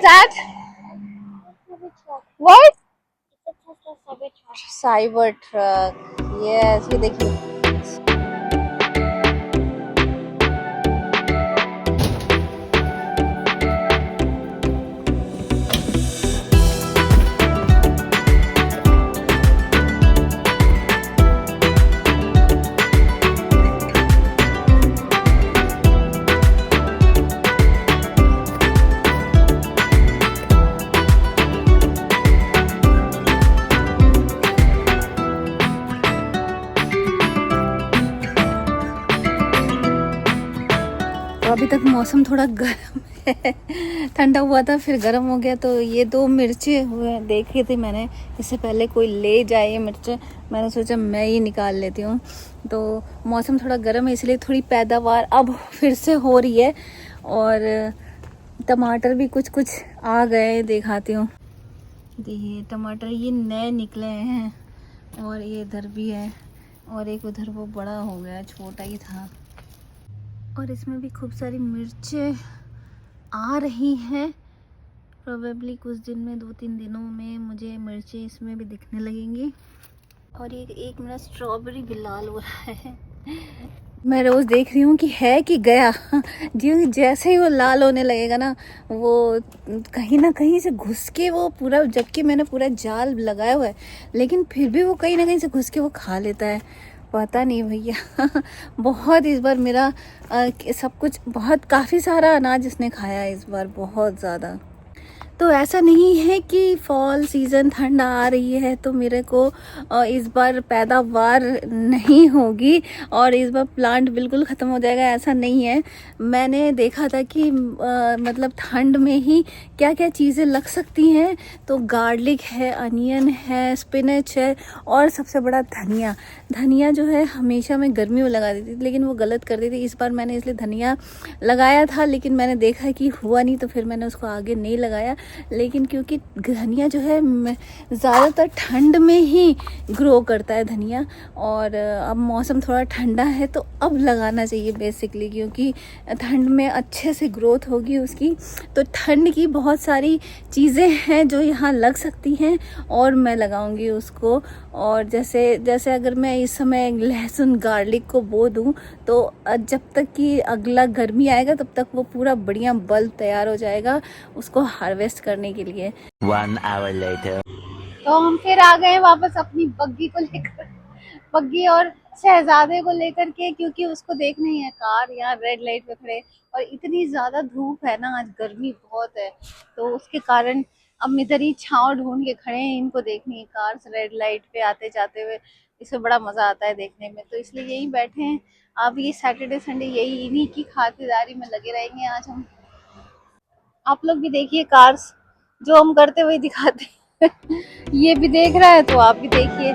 that? What? Cyber truck. Yes, ये देखिए। तो अभी तक मौसम थोड़ा गर्म है। ठंडा हुआ था फिर गर्म हो गया। तो ये दो मिर्चे हुए देखी थी मैंने, इससे पहले कोई ले जाए ये मिर्चे, मैंने सोचा मैं ही निकाल लेती हूँ। तो मौसम थोड़ा गर्म है इसलिए थोड़ी पैदावार अब फिर से हो रही है। और टमाटर भी कुछ कुछ आ गए, दिखाती हूँ। देखिए टमाटर ये नए निकले हैं, और ये इधर भी है, और एक उधर वो बड़ा हो गया, छोटा ही था। और इसमें भी खूब सारी मिर्चें आ रही हैं। प्रोबेबली कुछ दिन में, 2-3 दिनों में मुझे मिर्चें इसमें भी दिखने लगेंगी। और ये एक मेरा स्ट्रॉबेरी भी लाल हो रहा है। मैं रोज़ देख रही हूँ कि है कि गया। जी, जैसे ही वो लाल होने लगेगा ना, वो कहीं ना कहीं से घुस के वो पूरा, जबकि मैंने पूरा जाल लगाया हुआ है, लेकिन फिर भी वो कहीं ना कहीं से घुस के वो खा लेता है। पता नहीं भैया। बहुत इस बार मेरा सब कुछ, बहुत काफ़ी सारा अनाज इसने खाया है इस बार, बहुत ज़्यादा। तो ऐसा नहीं है कि फॉल सीज़न ठंड आ रही है तो मेरे को इस बार पैदावार नहीं होगी और इस बार प्लांट बिल्कुल ख़त्म हो जाएगा, ऐसा नहीं है। मैंने देखा था कि मतलब ठंड में ही क्या क्या चीज़ें लग सकती हैं। तो गार्लिक है, अनियन है, स्पिनच है, और सबसे बड़ा धनिया। धनिया जो है हमेशा मैं गर्मी में लगा देती थी, लेकिन वो गलत कर देती। इस बार मैंने इसलिए धनिया लगाया था, लेकिन मैंने देखा कि हुआ नहीं, तो फिर मैंने उसको आगे नहीं लगाया। लेकिन क्योंकि धनिया जो है ज़्यादातर ठंड में ही ग्रो करता है धनिया, और अब मौसम थोड़ा ठंडा है तो अब लगाना चाहिए बेसिकली, क्योंकि ठंड में अच्छे से ग्रोथ होगी उसकी। तो ठंड की बहुत सारी चीज़ें हैं जो यहाँ लग सकती हैं, और मैं लगाऊंगी उसको। और जैसे जैसे अगर मैं इस समय लहसुन गार्लिक को बो दूँ, तो जब तक कि अगला गर्मी आएगा तब तक वो पूरा बढ़िया बल्ब तैयार हो जाएगा उसको हार्वेस्ट करने के लिए। 1 hour later. तो हम फिर आ गए वापस अपनी बग्गी को लेकर, बग्गी और शहजादे को लेकर के, क्योंकि उसको देखना ही है कार यहाँ रेड लाइट पे खड़े। और इतनी ज्यादा धूप है ना, आज गर्मी बहुत है, तो उसके कारण हम इधर ही छांव ढूंढ के खड़े हैं, इनको देखनी है कार रेड लाइट पे आते जाते हुए। इसमें बड़ा मजा आता है देखने में, तो इसलिए यहीं बैठे हैं। अब ये सैटरडे संडे यही इन्हीं की खातिरदारी में लगे रहेंगे आज हम। आप लोग भी देखिए कार्स, जो हम करते हुए दिखाते हैं। ये भी देख रहा है तो आप भी देखिए।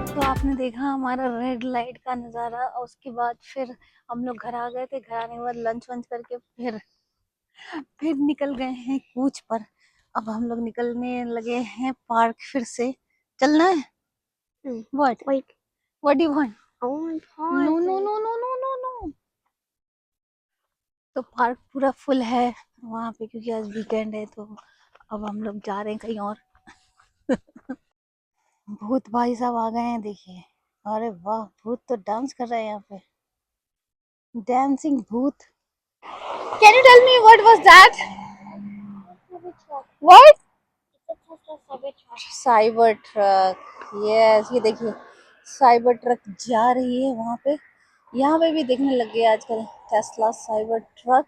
तो आपने देखा हमारा रेड लाइट का नज़ारा, और उसके बाद फिर हम लोग घर आ गए थे। घर आने के बाद लंच वंच करके फिर निकल गए हैं कूच पर। अब हम लोग निकलने लगे हैं पार्क फिर से। चलना है? What what do you want? No no no no no no no. तो पार्क पूरा फुल है वहाँ पे, क्योंकि आज वीकेंड है। तो अब हम लोग जा रहे हैं कहीं और। भूत भाई साहब आ गए हैं, देखिए। अरे वाह, भूत तो डांस कर रहे हैं यहाँ पे, डांसिंग भूत। Can you tell me what was that? What? Cyber truck. Yes, ये देखिए साइबर ट्रक जा रही है वहां पे। यहाँ पे भी देखने लग गए आजकल टेस्ला साइबर ट्रक।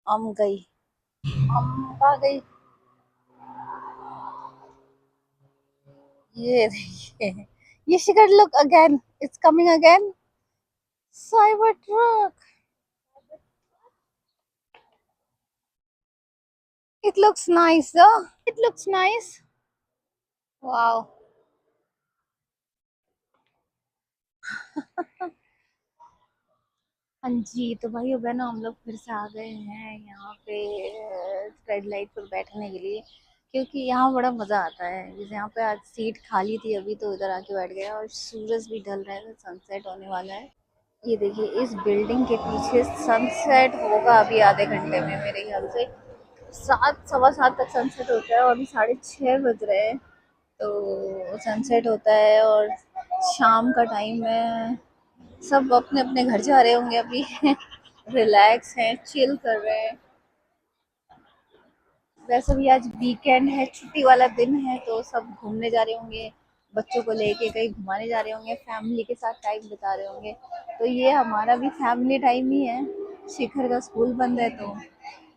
हम गई, हम कहाँ गई? ये देखिए, ये Shikhar, look again, it's coming again, Cybertruck. It looks nice though. It looks nice. Wow. हाँ जी, तो भाई अब है ना हम लोग फिर से आ गए हैं यहाँ पे रेड लाइट पर बैठने के लिए, क्योंकि यहाँ बड़ा मज़ा आता है। जैसे यहाँ पे आज सीट खाली थी, अभी तो इधर आके बैठ गए और सूरज भी ढल रहा है, सनसेट होने वाला है। ये देखिए इस बिल्डिंग के पीछे सनसेट होगा अभी आधे घंटे में मेरे ख्याल से। 7 सवा 7 तक सनसेट होता है और अभी 6:30 बज रहे हैं। तो सनसेट होता है और शाम का टाइम है। सब अपने अपने घर जा रहे होंगे अभी रिलैक्स हैं, चिल कर रहे हैं। वैसे भी आज वीकेंड है, छुट्टी वाला दिन है, तो सब घूमने जा रहे होंगे, बच्चों को लेके कहीं घुमाने जा रहे होंगे, फैमिली के साथ टाइम बिता रहे होंगे। तो ये हमारा भी फैमिली टाइम ही है। शिखर का स्कूल बंद है तो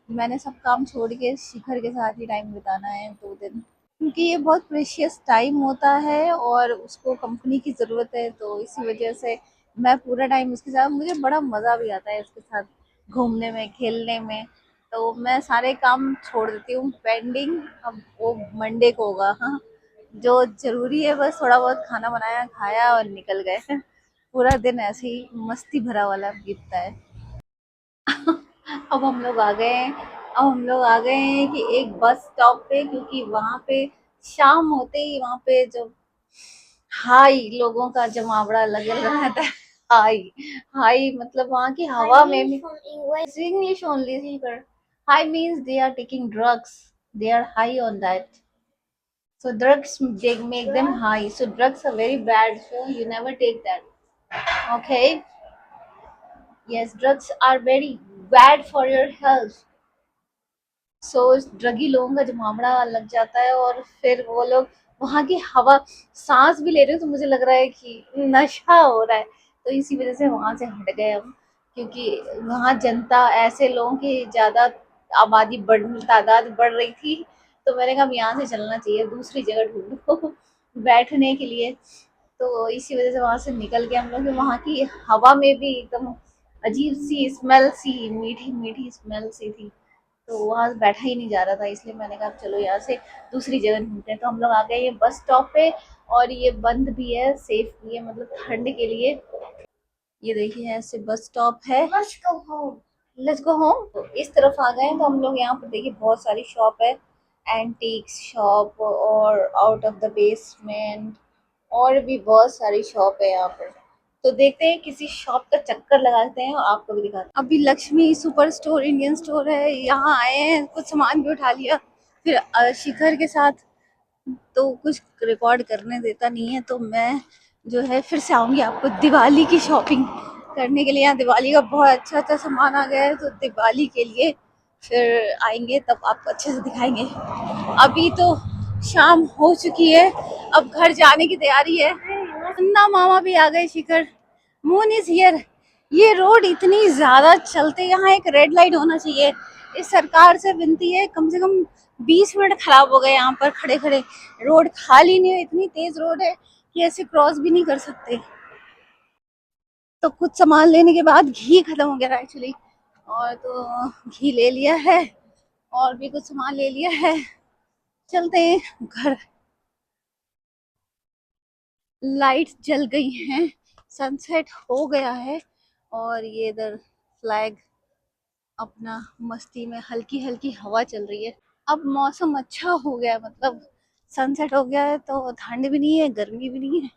मैंने सब काम छोड़ के शिखर के साथ ही टाइम बिताना है 2 दिन, क्योंकि ये बहुत प्रेशियस टाइम होता है और उसको कंपनी की ज़रूरत है। तो इसी वजह से मैं पूरा टाइम उसके साथ, मुझे बड़ा मज़ा भी आता है उसके साथ घूमने में, खेलने में। तो मैं सारे काम छोड़ देती हूँ पेंडिंग, अब वो मंडे को होगा। हाँ, जो ज़रूरी है बस थोड़ा बहुत खाना बनाया, खाया और निकल गए पूरा दिन ऐसे ही मस्ती भरा वाला बीतता है। अब हम लोग आ गए हैं। अब हम लोग आ गए हैं कि एक बस स्टॉप पे, क्योंकि वहां पे शाम होते ही वहां पे जो हाई लोगों का जमावड़ा लगे रहता है। हाई, हाई मतलब वहां की हवा में भी English only. High means they are taking drugs, they are high on that, so drugs they make them high, so drugs are very bad, so you never take that. Okay, yes, drugs are very bad for your health. So druggie लोगों का जमावड़ा लग जाता है और फिर वो लोग वहां की हवा सांस भी ले रहे हो तो मुझे लग रहा है कि नशा हो रहा है। तो इसी वजह से वहां से हट गए हम, क्योंकि वहां जनता, ऐसे लोगों की ज्यादा आबादी बढ़, तादाद बढ़ रही थी। तो मैंने कहा अब यहाँ से चलना चाहिए, दूसरी जगह ढूंढो बैठने के लिए। तो इसी वजह से वहां से निकल के हम लोग, वहां की हवा में भी एकदम अजीब सी स्मेल सी, मीठी मीठी स्मेल सी थी। तो वहाँ बैठा ही नहीं जा रहा था, इसलिए मैंने कहा चलो यहाँ से दूसरी जगह ढूंढते हैं। तो हम लोग आ गए ये बस स्टॉप पे, और ये बंद भी है, सेफ भी है, मतलब ठंड के लिए। ये देखिए ऐसे बस स्टॉप है। Let's go home, let's go home. तो इस तरफ आ गए हैं, तो हम लोग यहाँ पर देखिए बहुत सारी शॉप है, एंटीक्स शॉप और आउट ऑफ द बेसमेंट, और भी बहुत सारी शॉप है यहाँ पर। तो देखते हैं किसी शॉप का चक्कर लगाते हैं और आपको भी दिखाते हैं। अभी Lakshmi super store, Indian store है, यहाँ आए हैं, कुछ सामान भी उठा लिया। फिर शिखर के साथ तो कुछ रिकॉर्ड करने देता नहीं है, तो मैं जो है फिर से आऊंगी आपको दिवाली की शॉपिंग करने के लिए। यहाँ दिवाली का बहुत अच्छा अच्छा सामान आ गया है, तो दिवाली के लिए फिर आएंगे तब आपको अच्छे से दिखाएंगे। अभी तो शाम हो चुकी है, अब घर जाने की तैयारी है। अन्ना मामा भी आ गए, शिखर मून इज हियर। ये रोड इतनी ज्यादा चलते, यहाँ एक रेड लाइट होना चाहिए। इस सरकार से विनती है, कम से कम 20 मिनट खराब हो गए यहाँ पर खड़े खड़े। रोड खाली नहीं है, इतनी तेज रोड है कि ऐसे क्रॉस भी नहीं कर सकते। तो कुछ सामान लेने के बाद घी खत्म हो गया एक्चुअली, और तो घी ले लिया है और भी कुछ सामान ले लिया है। चलते हैं घर। लाइट जल गई हैं, सनसेट हो गया है, और ये इधर फ्लैग अपना मस्ती में, हल्की हल्की हवा चल रही है। अब मौसम अच्छा हो गया है, मतलब सनसेट हो गया है तो ठंड भी नहीं है, गर्मी भी नहीं है,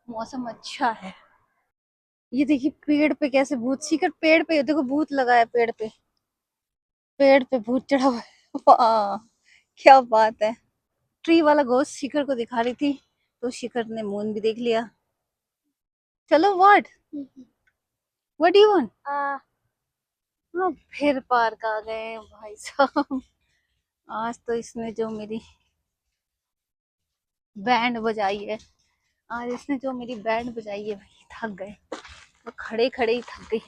मौसम अच्छा है। ये देखिए पेड़ पे कैसे भूत, शिखर पेड़ पे देखो भूत लगा है, पेड़ पे, पेड़ पे भूत चढ़ा हुआ है वाह, क्या बात है। ट्री वाला घोस्ट शिखर को दिखा रही थी, तो शिखर ने मून भी देख लिया। चलो what what do you want. हाँ, फिर पार्क आ गए हैं भाई साहब। आज तो इसने जो मेरी बैंड बजाई है, आज इसने जो मेरी बैंड बजाई है भाई, थक गए, वो खड़े खड़े ही थक गई।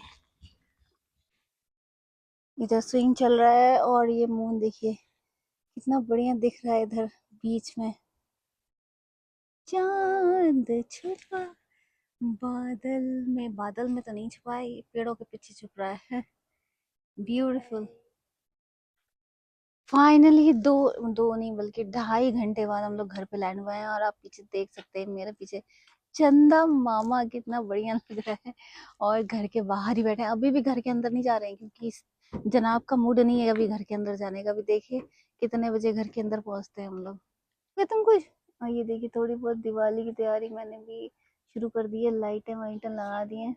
इधर स्विंग चल रहा है और ये मून देखिए कितना बढ़िया दिख रहा है इधर बीच में। चांद छुपा बादल में, बादल में तो नहीं छुपा है, ये पेड़ों के पीछे छुप रहा है। ब्यूटीफुल। फाइनली दो, दो नहीं बल्कि 2.5 घंटे बाद हम लोग घर पे लैंड हुए हैं, और आप पीछे देख सकते हैं, मेरे पीछे चंदा मामा कितना बढ़िया लग रहा है। और घर के बाहर ही बैठे हैं, अभी भी घर के अंदर नहीं जा रहे हैं क्योंकि जनाब का मूड नहीं है अभी घर के अंदर जाने का। अभी देखिए कितने बजे घर के अंदर पहुंचते हैं हम लोग। क्या तुम कुछ, और ये देखिए थोड़ी बहुत दिवाली की तैयारी मैंने भी शुरू कर दी है, लाइटें वाइटें लगा दी हैं।